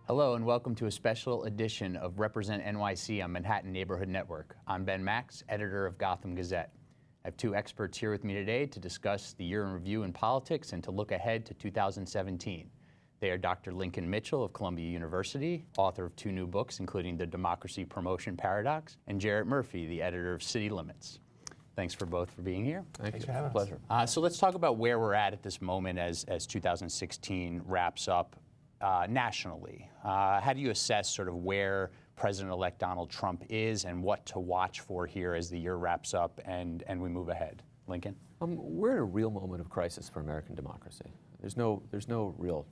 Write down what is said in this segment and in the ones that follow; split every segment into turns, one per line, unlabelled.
Hello and welcome to a special edition of Represent NYC on Manhattan Neighborhood Network. I'm Ben Max, editor of Gotham Gazette. I have two experts here with me today to discuss the year in review in politics and to look ahead to 2017. They are Dr. Lincoln Mitchell of Columbia University, author of two new books, including The Democracy Promotion Paradox, and Jarrett Murphy, the editor of City Limits. Thanks for both for being here.
Thanks for having us.
Pleasure.
So let's talk about where we're at this moment as 2016 wraps up nationally. How do you assess sort of where President-elect Donald Trump is and what to watch for here as the year wraps up and we move ahead? Lincoln?
We're in a real moment of crisis for American democracy. There's no real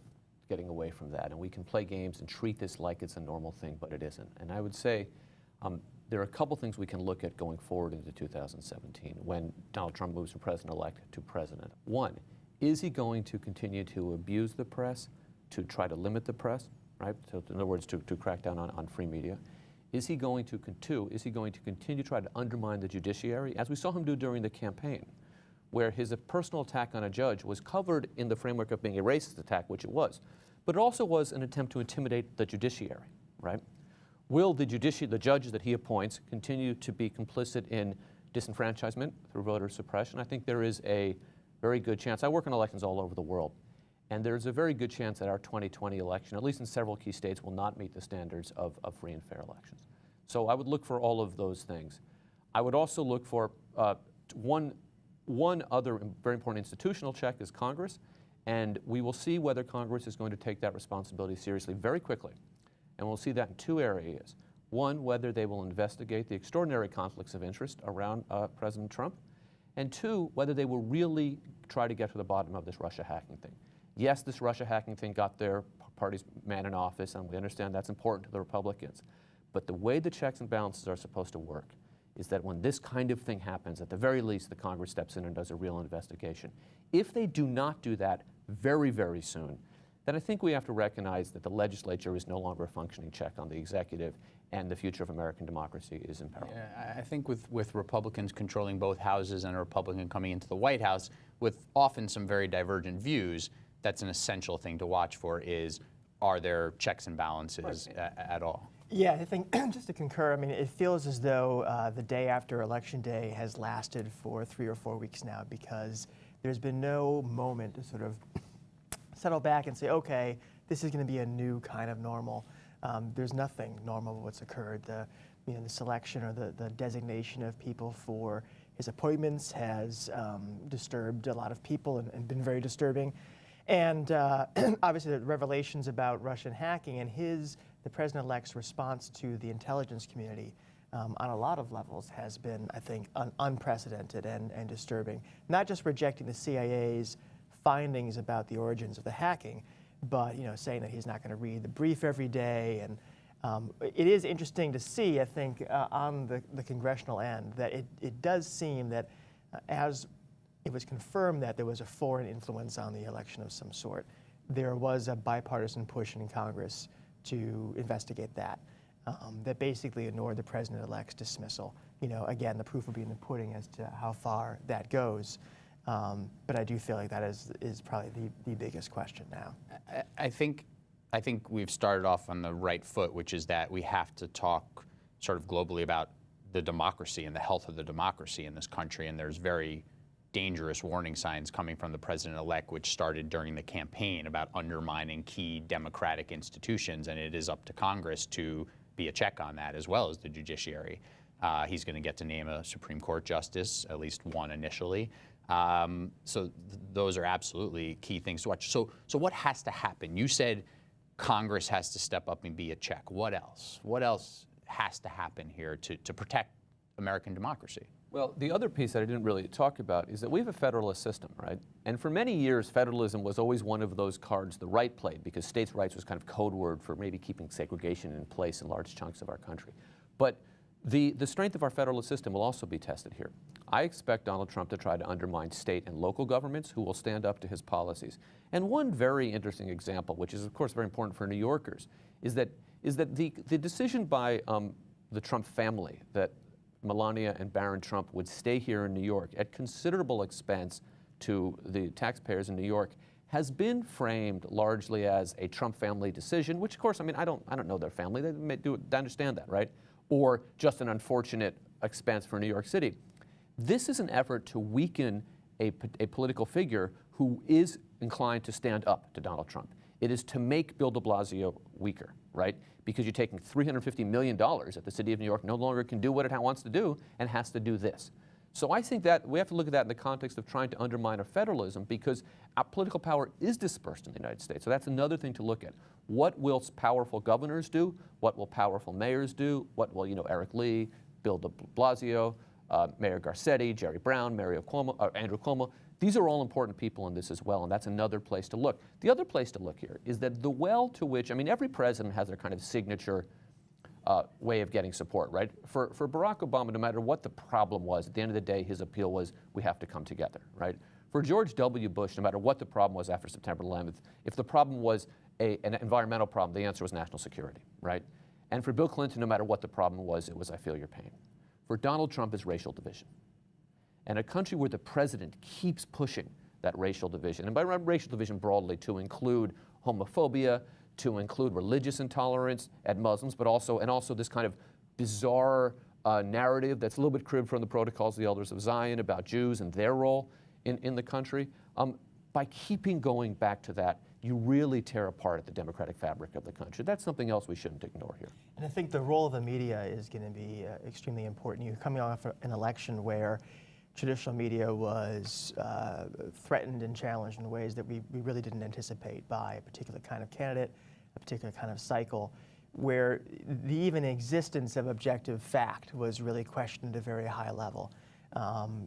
getting away from that, and we can play games and treat this like it's a normal thing, but it isn't. And I would say there are a couple things we can look at going forward into 2017 when Donald Trump moves from president-elect to president. One, is he going to continue to abuse the press, to try to limit the press, right? So in other words, to crack down on free media? Is he going to continue to try to undermine the judiciary, as we saw him do during the campaign, where his personal attack on a judge was covered in the framework of being a racist attack, which it was, but it also was an attempt to intimidate the judiciary, right? Will the judges that he appoints continue to be complicit in disenfranchisement through voter suppression? I think there is a very good chance. I work in elections all over the world, and there's a very good chance that our 2020 election, at least in several key states, will not meet the standards of free and fair elections. So I would look for all of those things. I would also look for one other very important institutional check is Congress, and we will see whether Congress is going to take that responsibility seriously very quickly. And we'll see that in two areas. One, whether they will investigate the extraordinary conflicts of interest around President Trump, and two, whether they will really try to get to the bottom of this Russia hacking thing. Yes, this Russia hacking thing got their party's man in office, and we understand that's important to the Republicans. But the way the checks and balances are supposed to work is that when this kind of thing happens, at the very least, the Congress steps in and does a real investigation. If they do not do that very, very soon, then I think we have to recognize that the legislature is no longer a functioning check on the executive, and the future of American democracy is in peril.
Yeah, I think with Republicans controlling both houses and a Republican coming into the White House with often some very divergent views, that's an essential thing to watch for is, are there checks and balances at all?
Yeah, I think just to concur, I mean, it feels as though the day after Election Day has lasted for 3 or 4 weeks now, because there's been no moment to sort of settle back and say, okay, this is going to be a new kind of normal. There's nothing normal what's occurred. The selection or the designation of people for his appointments has disturbed a lot of people and been very disturbing. And obviously the revelations about Russian hacking and the president-elect's response to the intelligence community on a lot of levels has been, I think, unprecedented and disturbing. Not just rejecting the CIA's findings about the origins of the hacking, but saying that he's not going to read the brief every day. And it is interesting to see, I think, on the congressional end, that it does seem that as it was confirmed that there was a foreign influence on the election of some sort, there was a bipartisan push in Congress to investigate that. That basically ignored the president-elect's dismissal. Again, the proof will be in the pudding as to how far that goes. But I do feel like that is probably the biggest question now.
I think we've started off on the right foot, which is that we have to talk sort of globally about the democracy and the health of the democracy in this country, and there's very dangerous warning signs coming from the president-elect, which started during the campaign about undermining key democratic institutions, and it is up to Congress to be a check on that as well as the judiciary. He's going to get to name a Supreme Court justice, at least one initially. So those are absolutely key things to watch. So what has to happen? You said Congress has to step up and be a check. What else? What else has to happen here to protect American democracy?
Well, the other piece that I didn't really talk about is that we have a federalist system, right? And for many years, federalism was always one of those cards the right played, because states' rights was kind of code word for maybe keeping segregation in place in large chunks of our country. But the strength of our federalist system will also be tested here. I expect Donald Trump to try to undermine state and local governments who will stand up to his policies. And one very interesting example, which is of course very important for New Yorkers, is that the decision by the Trump family that Melania and Barron Trump would stay here in New York at considerable expense to the taxpayers in New York has been framed largely as a Trump family decision, which of course, I mean, I don't know their family, they may do it, they understand that, right? Or just an unfortunate expense for New York City. This is an effort to weaken a political figure who is inclined to stand up to Donald Trump. It is to make Bill de Blasio weaker, right? Because you're taking $350 million that the city of New York no longer can do what it wants to do and has to do this. So I think that we have to look at that in the context of trying to undermine our federalism, because our political power is dispersed in the United States. So that's another thing to look at. What will powerful governors do? What will powerful mayors do? What will, Eric Lee, Bill de Blasio, Mayor Garcetti, Jerry Brown, Andrew Cuomo? These are all important people in this as well, and that's another place to look. The other place to look here is that the well to which, I mean, every president has their kind of signature way of getting support, right? For Barack Obama, no matter what the problem was, at the end of the day, his appeal was, we have to come together, right? For George W. Bush, no matter what the problem was after September 11th, if the problem was an environmental problem, the answer was national security, right? And for Bill Clinton, no matter what the problem was, it was, I feel your pain. For Donald Trump, it's racial division. And a country where the president keeps pushing that racial division, and by racial division broadly to include homophobia, to include religious intolerance at Muslims, but also this kind of bizarre narrative that's a little bit cribbed from the Protocols of the Elders of Zion about Jews and their role in the country. By keeping going back to that, you really tear apart the democratic fabric of the country. That's something else we shouldn't ignore here.
And I think the role of the media is going to be extremely important. You're coming off an election where traditional media was threatened and challenged in ways that we really didn't anticipate by a particular kind of candidate, a particular kind of cycle, where the even existence of objective fact was really questioned at a very high level.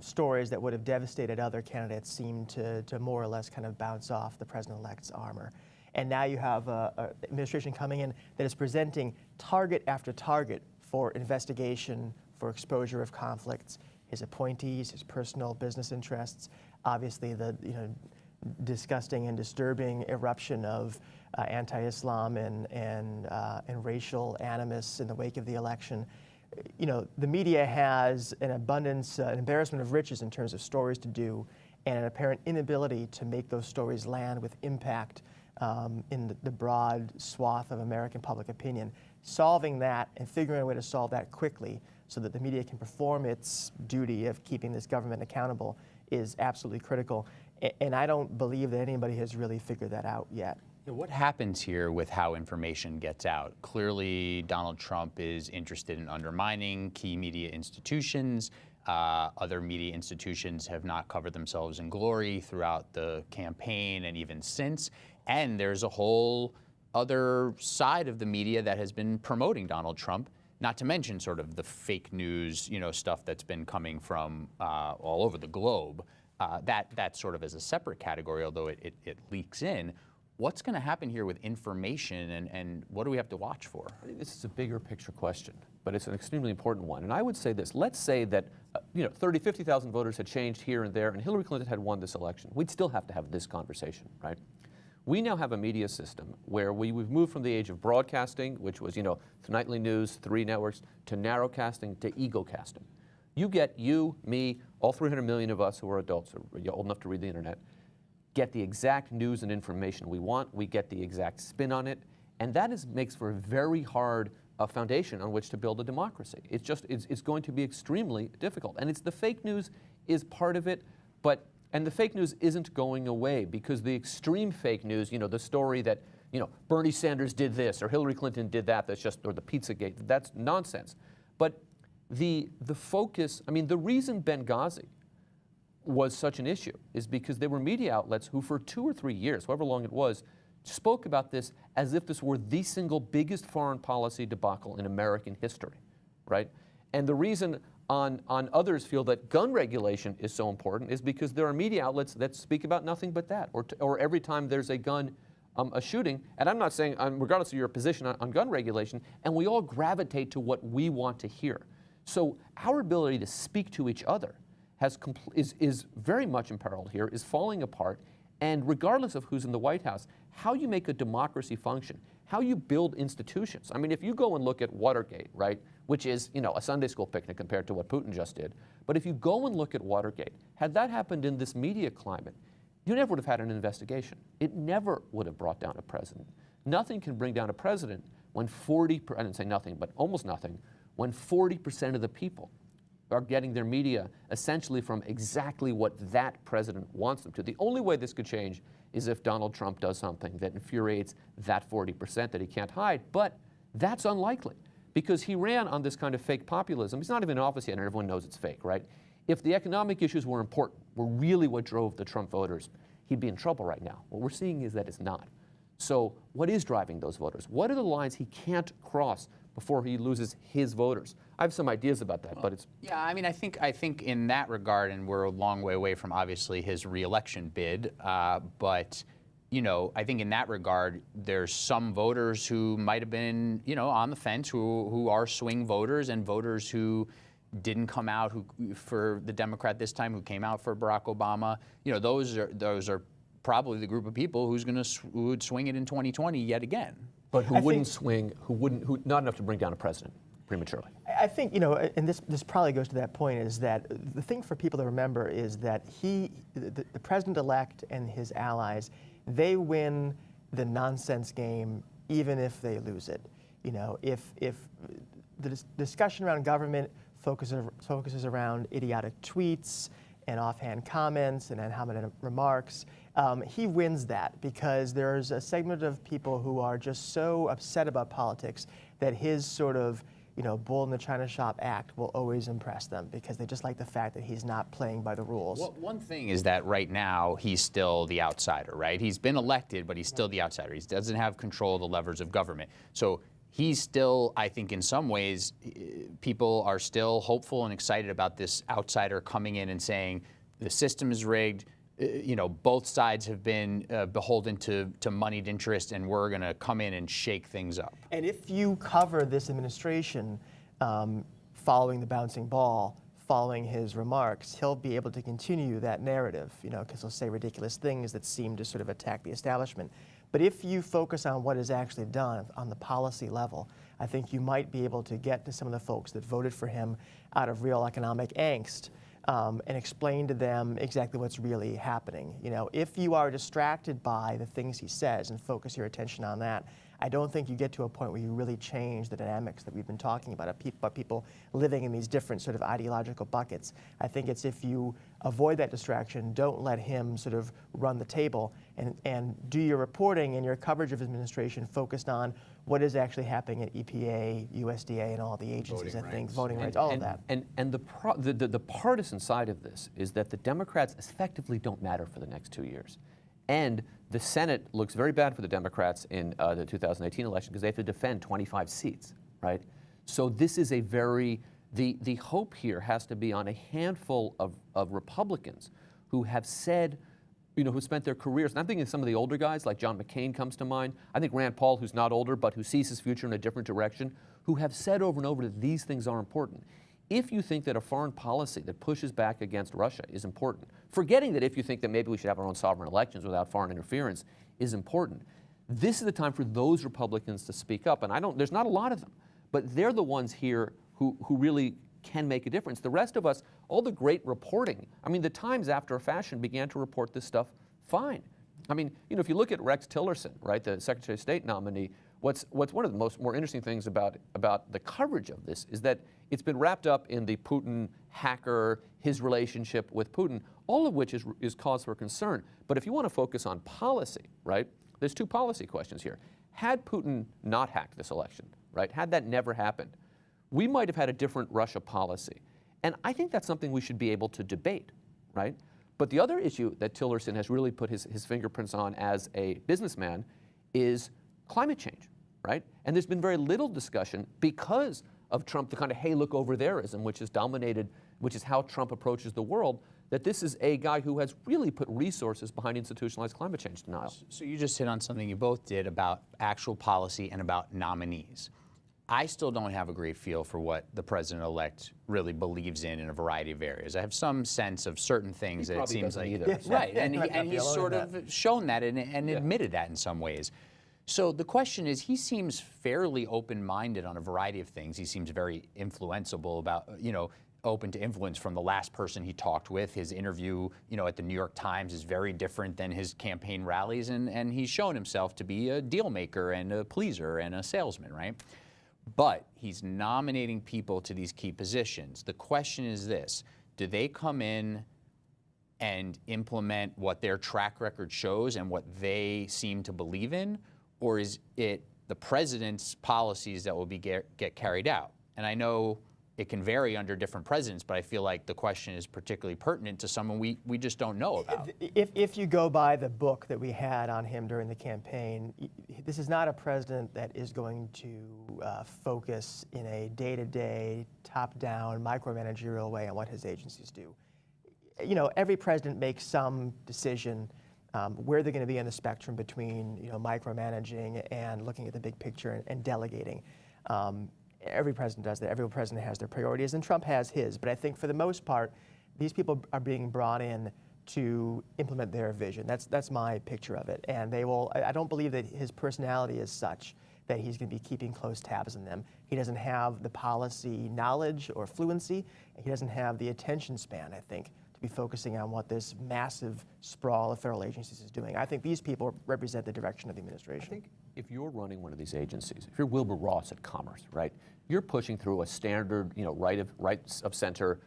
Stories that would have devastated other candidates seemed to more or less kind of bounce off the president-elect's armor. And now you have an administration coming in that is presenting target after target for investigation, for exposure of conflicts, his appointees, his personal business interests, obviously the disgusting and disturbing eruption of anti-Islam and racial animus in the wake of the election. The media has an abundance, an embarrassment of riches in terms of stories to do, and an apparent inability to make those stories land with impact in the broad swath of American public opinion. Solving that and figuring out a way to solve that quickly so that the media can perform its duty of keeping this government accountable is absolutely critical. And I don't believe that anybody has really figured that out yet.
What happens here with how information gets out? Clearly, Donald Trump is interested in undermining key media institutions. Other media institutions have not covered themselves in glory throughout the campaign and even since. And there's a whole other side of the media that has been promoting Donald Trump, not to mention sort of the fake news, stuff that's been coming from all over the globe. That sort of as a separate category, although it leaks in. What's going to happen here with information, and what do we have to watch for?
I think this is a bigger picture question, but it's an extremely important one. And I would say this: let's say that 30, 50,000 voters had changed here and there, and Hillary Clinton had won this election. We'd still have to have this conversation, right? We now have a media system where we've moved from the age of broadcasting, which was nightly news, 3 networks, to narrowcasting, to egocasting. You get me, all 300 million of us who are adults, or old enough to read the internet, get the exact news and information we want. We get the exact spin on it, and that makes for a very hard foundation on which to build a democracy. It's going to be extremely difficult, and the fake news is part of it, and the fake news isn't going away, because the extreme fake news, the story that Bernie Sanders did this or Hillary Clinton did that, or the Pizzagate, that's nonsense. But the focus, the reason Benghazi was such an issue is because there were media outlets who for 2 or 3 years, however long it was, spoke about this as if this were the single biggest foreign policy debacle in American history, right? And the reason on others feel that gun regulation is so important is because there are media outlets that speak about nothing but that, or every time there's a gun, a shooting, and I'm not saying, regardless of your position on gun regulation, and we all gravitate to what we want to hear. So our ability to speak to each other is very much imperiled here, is falling apart, and regardless of who's in the White House, how you make a democracy function, how you build institutions. If you go and look at Watergate, right, which is a Sunday school picnic compared to what Putin just did, but if you go and look at Watergate, had that happened in this media climate, you never would have had an investigation. It never would have brought down a president. Nothing can bring down a president when I didn't say nothing, but almost nothing, when 40% of the people are getting their media essentially from exactly what that president wants them to. The only way this could change is if Donald Trump does something that infuriates that 40% that he can't hide, but that's unlikely because he ran on this kind of fake populism. He's not even in office yet and everyone knows it's fake, right? If the economic issues were important, were really what drove the Trump voters, he'd be in trouble right now. What we're seeing is that it's not. So what is driving those voters? What are the lines he can't cross before he loses his voters? I have some ideas about that, but it's...
Yeah, I mean, I think in that regard, and we're a long way away from obviously his reelection bid, but you know, I think in that regard, there's some voters who might have been, you know, on the fence, who are swing voters, and voters who didn't come out for the Democrat this time, who came out for Barack Obama. You know, those are probably the group of people who would swing it in 2020 yet again.
But who not enough to bring down a president prematurely.
I think, you know, and this probably goes to that point, is that the thing for people to remember is that the president-elect and his allies, they win the nonsense game even if they lose it. You know, if the discussion around government focuses around idiotic tweets and offhand comments and unhelmeted remarks, he wins that because there's a segment of people who are just so upset about politics that his sort of, you know, bull in the china shop act will always impress them because they just like the fact that he's not playing by the rules.
Well, one thing is that right now he's still the outsider, right? He's been elected, but he's still the outsider. He doesn't have control of the levers of government. So he's still, I think in some ways, people are still hopeful and excited about this outsider coming in and saying the system is rigged. You know, both sides have been beholden to moneyed interest, and we're going to come in and shake things up.
And if you cover this administration following the bouncing ball, following his remarks, he'll be able to continue that narrative, you know, because he'll say ridiculous things that seem to sort of attack the establishment. But if you focus on what is actually done on the policy level, I think you might be able to get to some of the folks that voted for him out of real economic angst. And explain to them exactly what's really happening. You know, if you are distracted by the things he says and focus your attention on that, I don't think you get to a point where you really change the dynamics that we've been talking about people living in these different sort of ideological buckets. I think it's if you avoid that distraction, don't let him sort of run the table, and do your reporting and your coverage of his administration focused on what is actually happening at EPA, USDA, and all the agencies, voting rights, all of that.
And the partisan side of this is that the Democrats effectively don't matter for the next 2 years. And the Senate looks very bad for the Democrats in the 2018 election because they have to defend 25 seats, right? So this is a the hope here has to be on a handful of Republicans who have said, you know, who spent their careers, and I'm thinking of some of the older guys, like John McCain comes to mind. I think Rand Paul, who's not older, but who sees his future in a different direction, who have said over and over that these things are important. If you think that a foreign policy that pushes back against Russia is important, forgetting that if you think that maybe we should have our own sovereign elections without foreign interference is important, this is the time for those Republicans to speak up. And there's not a lot of them, but they're the ones here who really can make a difference. The rest of us, all the great reporting, I mean, the Times after a fashion began to report this stuff fine. I mean, you know, if you look at Rex Tillerson, right, the Secretary of State nominee, what's one of the more interesting things about the coverage of this is that it's been wrapped up in the Putin hacker, his relationship with Putin, all of which is cause for concern. But if you want to focus on policy, right, there's two policy questions here. Had Putin not hacked this election, right, had that never happened, we might have had a different Russia policy. And I think that's something we should be able to debate, right? But the other issue that Tillerson has really put his fingerprints on as a businessman is climate change, right? And there's been very little discussion because of Trump, the kind of, hey, look over thereism, which is dominated, which is how Trump approaches the world, that this is a guy who has really put resources behind institutionalized climate change denial.
So you just hit on something you both did about actual policy and about nominees. I still don't have a great feel for what the president-elect really believes in a variety of areas. I have some sense of certain things that it seems like, right, and he's sort of shown that and admitted that in some ways. So the question is, he seems fairly open-minded on a variety of things. He seems very influenceable about, you know, open to influence from the last person he talked with. His interview, at the New York Times is very different than his campaign rallies, and he's shown himself to be a deal maker and a pleaser and a salesman, right? But he's nominating people to these key positions. The question is this: do they come in and implement what their track record shows and what they seem to believe in, or is it the president's policies that will be get carried out? And I know it can vary under different presidents, but I feel like the question is particularly pertinent to someone we just don't know about.
If you go by the book that we had on him during the campaign, this is not a president that is going to focus in a day-to-day, top-down, micromanagerial way on what his agencies do. Every president makes some decision where they're going to be on the spectrum between micromanaging and looking at the big picture and delegating. Every president does that. Every president has their priorities, and Trump has his. But I think for the most part, these people are being brought in to implement their vision. That's my picture of it. And they will. I don't believe that his personality is such that he's going to be keeping close tabs on them. He doesn't have the policy knowledge or fluency. He doesn't have the attention span, I think, to be focusing on what this massive sprawl of federal agencies is doing. I think these people represent the direction of the administration.
I think if you're running one of these agencies, if you're Wilbur Ross at Commerce, right, you're pushing through a standard, right of center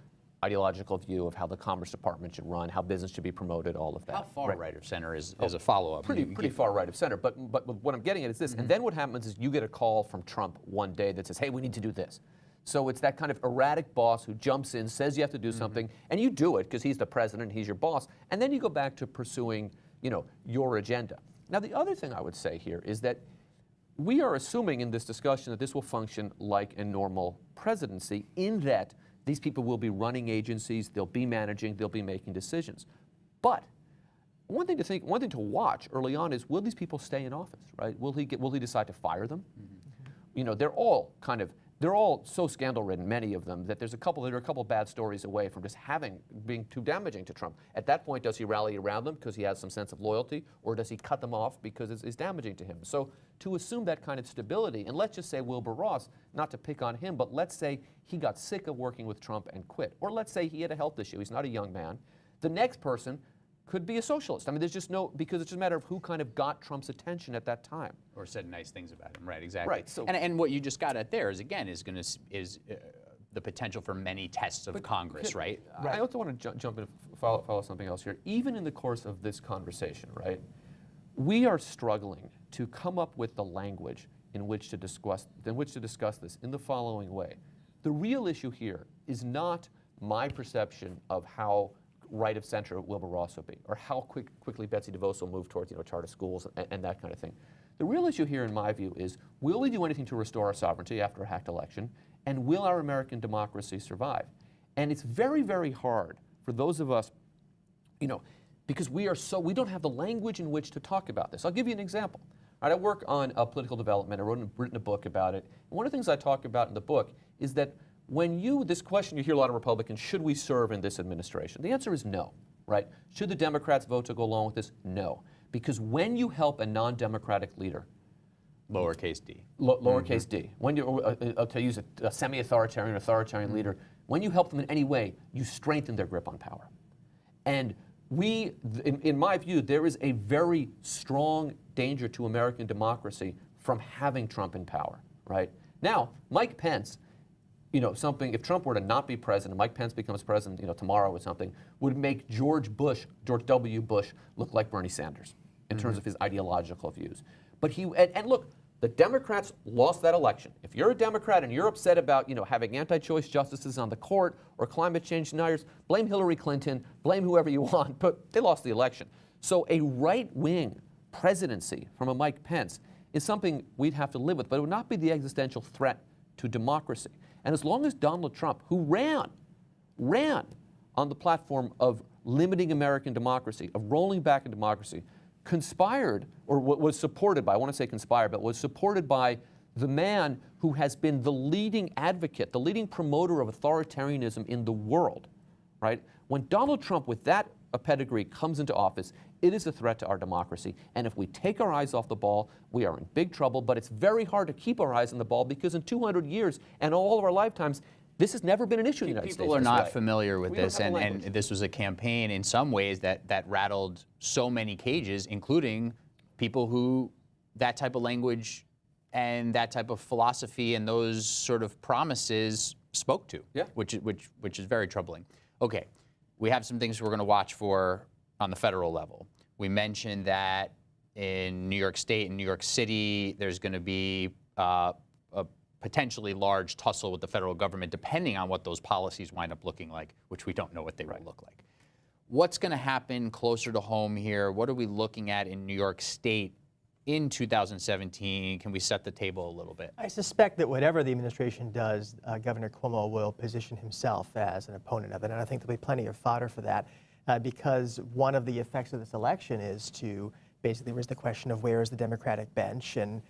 ideological view of how the Commerce Department should run, how business should be promoted, all of that.
How far right of center is a follow-up?
Pretty far right of center. But what I'm getting at is this. And then what happens is you get a call from Trump one day that says, hey, we need to do this. So it's that kind of erratic boss who jumps in, says you have to do something, and you do it because he's the president, he's your boss, and then you go back to pursuing, your agenda. Now, the other thing I would say here is that we are assuming in this discussion that this will function like a normal presidency, in that these people will be running agencies, they'll be managing, they'll be making decisions. But one thing to watch early on is, will these people stay in office, right? Will he decide to fire them? They're all so scandal-ridden, many of them, that there are a couple bad stories away from just being too damaging to Trump. At that point, does he rally around them because he has some sense of loyalty, or does he cut them off because it's damaging to him? So to assume that kind of stability, and let's just say Wilbur Ross, not to pick on him, but let's say he got sick of working with Trump and quit, or let's say he had a health issue, he's not a young man. The next person could be a socialist. I mean, there's just because it's just a matter of who kind of got Trump's attention at that time.
Or said nice things about him, right, exactly.
Right. So,
and what you just got at there is the potential for many tests of Congress, right?
I also want to jump in and follow something else here. Even in the course of this conversation, right, we are struggling to come up with the language in which to discuss this in the following way. The real issue here is not my perception of how right of center Wilbur Ross will be, or how quickly Betsy DeVos will move towards charter schools and that kind of thing. The real issue here, in my view, is will we do anything to restore our sovereignty after a hacked election, and will our American democracy survive? And it's very, very hard for those of us, because we don't have the language in which to talk about this. I'll give you an example. All right, I work on political development. I've written a book about it. And one of the things I talk about in the book is that this question, you hear a lot of Republicans, should we serve in this administration? The answer is no, right? Should the Democrats vote to go along with this? No. Because when you help a non-democratic leader,
lowercase d.
Lowercase d. When to use a authoritarian leader, when you help them in any way, you strengthen their grip on power. And in my view, there is a very strong danger to American democracy from having Trump in power, right? Now, Mike Pence, if Trump were to not be president, Mike Pence becomes president, tomorrow or something, would make George W. Bush look like Bernie Sanders in terms of his ideological views. But and look, the Democrats lost that election. If you're a Democrat and you're upset about, having anti-choice justices on the court or climate change deniers, blame Hillary Clinton, blame whoever you want, but they lost the election. So a right-wing presidency from a Mike Pence is something we'd have to live with, but it would not be the existential threat to democracy. And as long as Donald Trump, who ran on the platform of limiting American democracy, of rolling back in democracy, conspired, or was supported by, I want to say conspired, but was supported by the man who has been the leading advocate, the leading promoter of authoritarianism in the world, right? When Donald Trump, with that pedigree, comes into office, it is a threat to our democracy. And if we take our eyes off the ball, we are in big trouble. But it's very hard to keep our eyes on the ball, because in 200 years and all of our lifetimes, This has never been an issue in the United States.
People are
this
not
way.
familiar with
We don't
this,
have the
and
language.
this was a campaign in some ways that rattled so many cages, including people who that type of language and that type of philosophy and those sort of promises spoke to,
Yeah.
which is very troubling. Okay, we have some things we're going to watch for on the federal level. We mentioned that in New York State and New York City, there's going to be a potentially large tussle with the federal government, depending on what those policies wind up looking like, which we don't know what they will look like. What's going to happen closer to home here? What are we looking at in New York State in 2017? Can we set the table a little bit?
I suspect that whatever the administration does, Governor Cuomo will position himself as an opponent of it, and I think there'll be plenty of fodder for that, because one of the effects of this election is to basically raise the question of where is the Democratic bench, and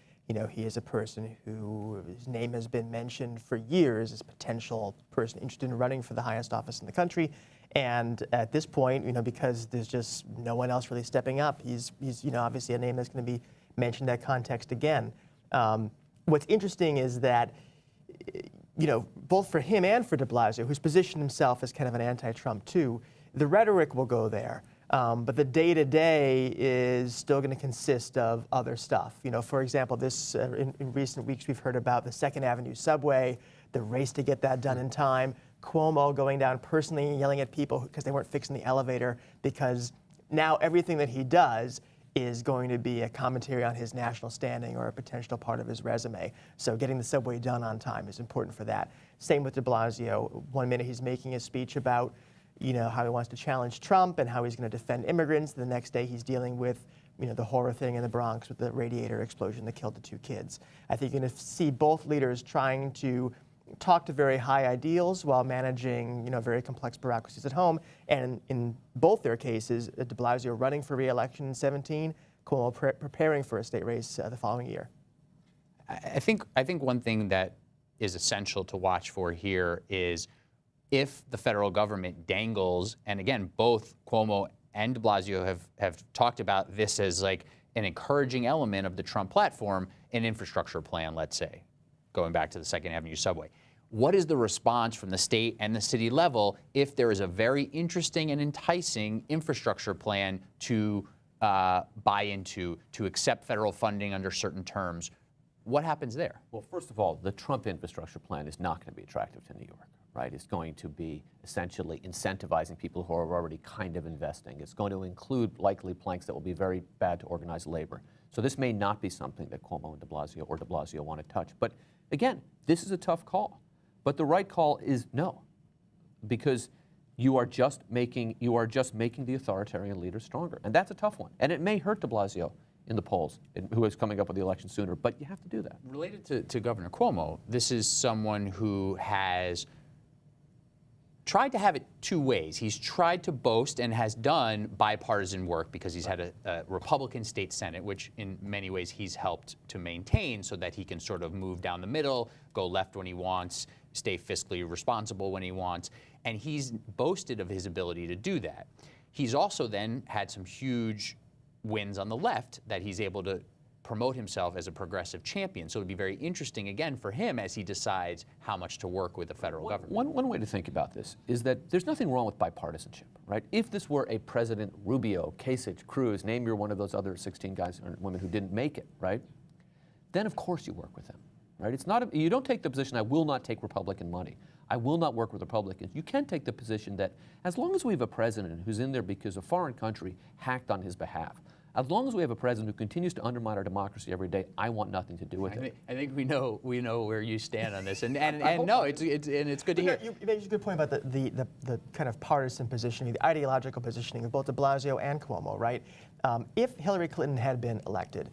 he is a person whose name has been mentioned for years as a potential person interested in running for the highest office in the country. And at this point, because there's just no one else really stepping up, he's obviously a name that's going to be mentioned in that context again. What's interesting is that, both for him and for de Blasio, who's positioned himself as kind of an anti-Trump too, the rhetoric will go there. But the day-to-day is still going to consist of other stuff. For example, in recent weeks we've heard about the 2nd Avenue subway, the race to get that done in time, Cuomo going down personally and yelling at people because they weren't fixing the elevator, because now everything that he does is going to be a commentary on his national standing or a potential part of his resume. So getting the subway done on time is important for that. Same with de Blasio. One minute he's making a speech about how he wants to challenge Trump and how he's going to defend immigrants. The next day he's dealing with the horror thing in the Bronx with the radiator explosion that killed the 2 kids. I think you're going to see both leaders trying to talk to very high ideals while managing very complex bureaucracies at home. And in both their cases, de Blasio running for re-election in 2017, Cuomo preparing for a state race the following year.
I think one thing that is essential to watch for here is if the federal government dangles, and again, both Cuomo and de Blasio have talked about this as like an encouraging element of the Trump platform, an infrastructure plan, let's say, going back to the 2nd Avenue subway. What is the response from the state and the city level if there is a very interesting and enticing infrastructure plan to buy into, to accept federal funding under certain terms? What happens there?
Well, first of all, the Trump infrastructure plan is not going to be attractive to New York, right? It's going to be essentially incentivizing people who are already kind of investing. It's going to include likely planks that will be very bad to organized labor. So this may not be something that Cuomo and de Blasio want to touch. But again, this is a tough call. But the right call is no, because you are just making the authoritarian leader stronger. And that's a tough one. And it may hurt de Blasio in the polls, who is coming up with the election sooner, but you have to do that.
Related to Governor Cuomo, this is someone who has tried to have it 2 ways. He's tried to boast and has done bipartisan work because he's had a Republican state Senate, which in many ways he's helped to maintain so that he can sort of move down the middle, go left when he wants, stay fiscally responsible when he wants. And he's boasted of his ability to do that. He's also then had some huge wins on the left that he's able to promote himself as a progressive champion. So it'd be very interesting, again, for him as he decides how much to work with the federal government.
One way to think about this is that there's nothing wrong with bipartisanship, right? If this were a President Rubio, Kasich, Cruz, name you're one of those other 16 guys and women who didn't make it, right? Then of course you work with them, right? It's not you don't take the position, I will not take Republican money. I will not work with Republicans. You can take the position that as long as we have a president who's in there because a foreign country hacked on his behalf, as long as we have a president who continues to undermine our democracy every day, I want nothing to do with it.
I think we know where you stand on this, and no, it's good to hear.
You made a good point about the kind of partisan positioning, the ideological positioning of both de Blasio and Cuomo, right? If Hillary Clinton had been elected,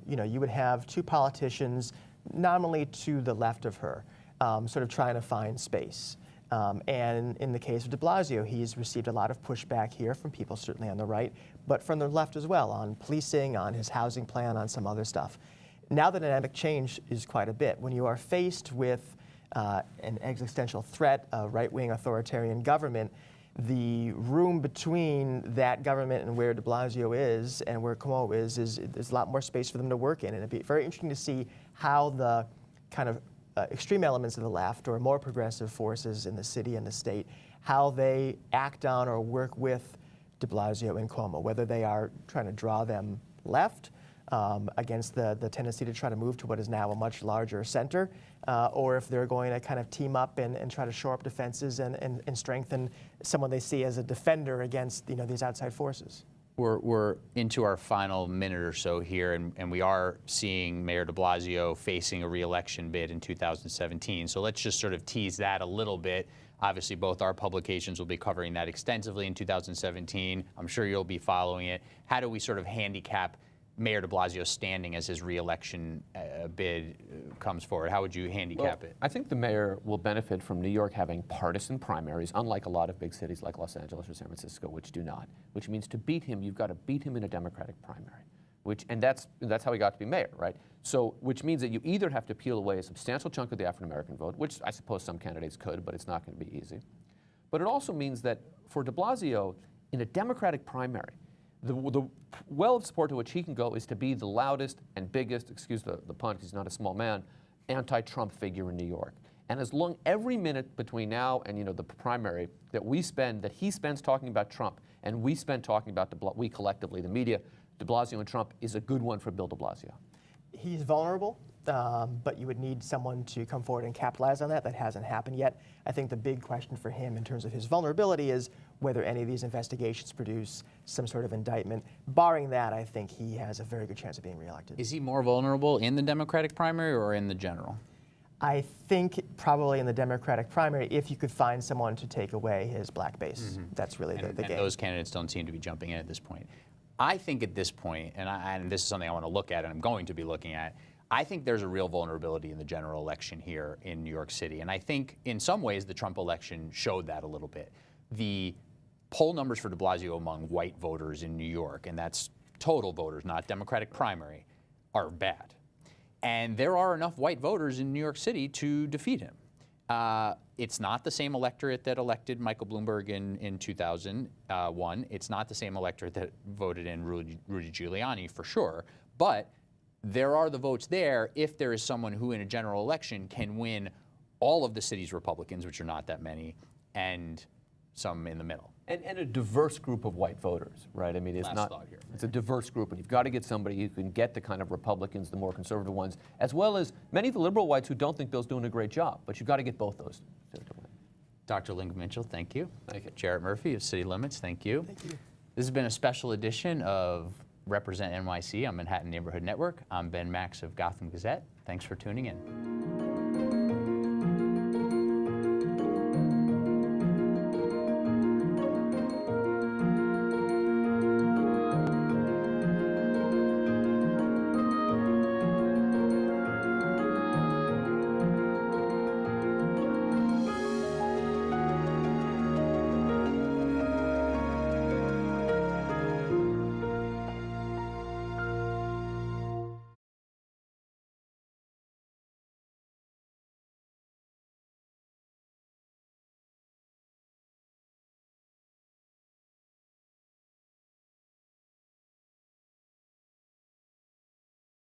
you would have 2 politicians nominally to the left of her, sort of trying to find space. And in the case of de Blasio, he's received a lot of pushback here from people, certainly on the right, but from the left as well, on policing, on his housing plan, on some other stuff. Now the dynamic change is quite a bit. When you are faced with an existential threat, a right-wing authoritarian government, the room between that government and where de Blasio is and where Cuomo is there's a lot more space for them to work in. And it'd be very interesting to see how the kind of extreme elements of the left or more progressive forces in the city and the state, how they act on or work with de Blasio and Cuomo, whether they are trying to draw them left against the tendency to try to move to what is now a much larger center, or if they're going to kind of team up and try to shore up defenses and strengthen someone they see as a defender against these outside forces.
We're into our final minute or so here, and we are seeing Mayor de Blasio facing a re-election bid in 2017. So let's just sort of tease that a little bit. Obviously, both our publications will be covering that extensively in 2017. I'm sure you'll be following it. How do we sort of handicap Mayor de Blasio's standing as his re-election bid comes forward? How would you handicap it?
I think the mayor will benefit from New York having partisan primaries, unlike a lot of big cities like Los Angeles or San Francisco, which do not. Which means to beat him, you've got to beat him in a Democratic primary. And that's how he got to be mayor, right? So, which means that you either have to peel away a substantial chunk of the African-American vote, which I suppose some candidates could, but it's not going to be easy. But it also means that for de Blasio, in a Democratic primary, the well of support to which he can go is to be the loudest and biggest, excuse the pun, because he's not a small man, anti-Trump figure in New York. And as long every minute between now and the primary that he spends talking about Trump, and we spend talking about we collectively, the media, de Blasio and Trump, is a good one for Bill de Blasio.
He's vulnerable, but you would need someone to come forward and capitalize on that. That hasn't happened yet. I think the big question for him in terms of his vulnerability is whether any of these investigations produce some sort of indictment. Barring that, I think he has a very good chance of being reelected.
Is he more vulnerable in the Democratic primary or in the general?
I think probably in the Democratic primary, if you could find someone to take away his black base. That's really the game.
And those candidates don't seem to be jumping in at this point. I think at this point, and this is something I want to look at and I'm going to be looking at, I think there's a real vulnerability in the general election here in New York City. And I think in some ways the Trump election showed that a little bit. The poll numbers for de Blasio among white voters in New York, and that's total voters, not Democratic primary, are bad. And there are enough white voters in New York City to defeat him. It's not the same electorate that elected Michael Bloomberg in 2001. It's not the same electorate that voted in Rudy Giuliani, for sure. But there are the votes there if there is someone who in a general election can win all of the city's Republicans, which are not that many, and some in the middle.
And a diverse group of white voters, right? I mean, it's
Last thought here.
It's a diverse group, and you've got to get somebody who can get the kind of Republicans, the more conservative ones, as well as many of the liberal whites who don't think Bill's doing a great job. But you've got to get both those to win.
Dr. Lynn Mitchell, thank you.
Thank you.
Jarrett Murphy of City Limits, thank you.
Thank you.
This has been a special edition of Represent NYC on Manhattan Neighborhood Network. I'm Ben Max of Gotham Gazette. Thanks for tuning in.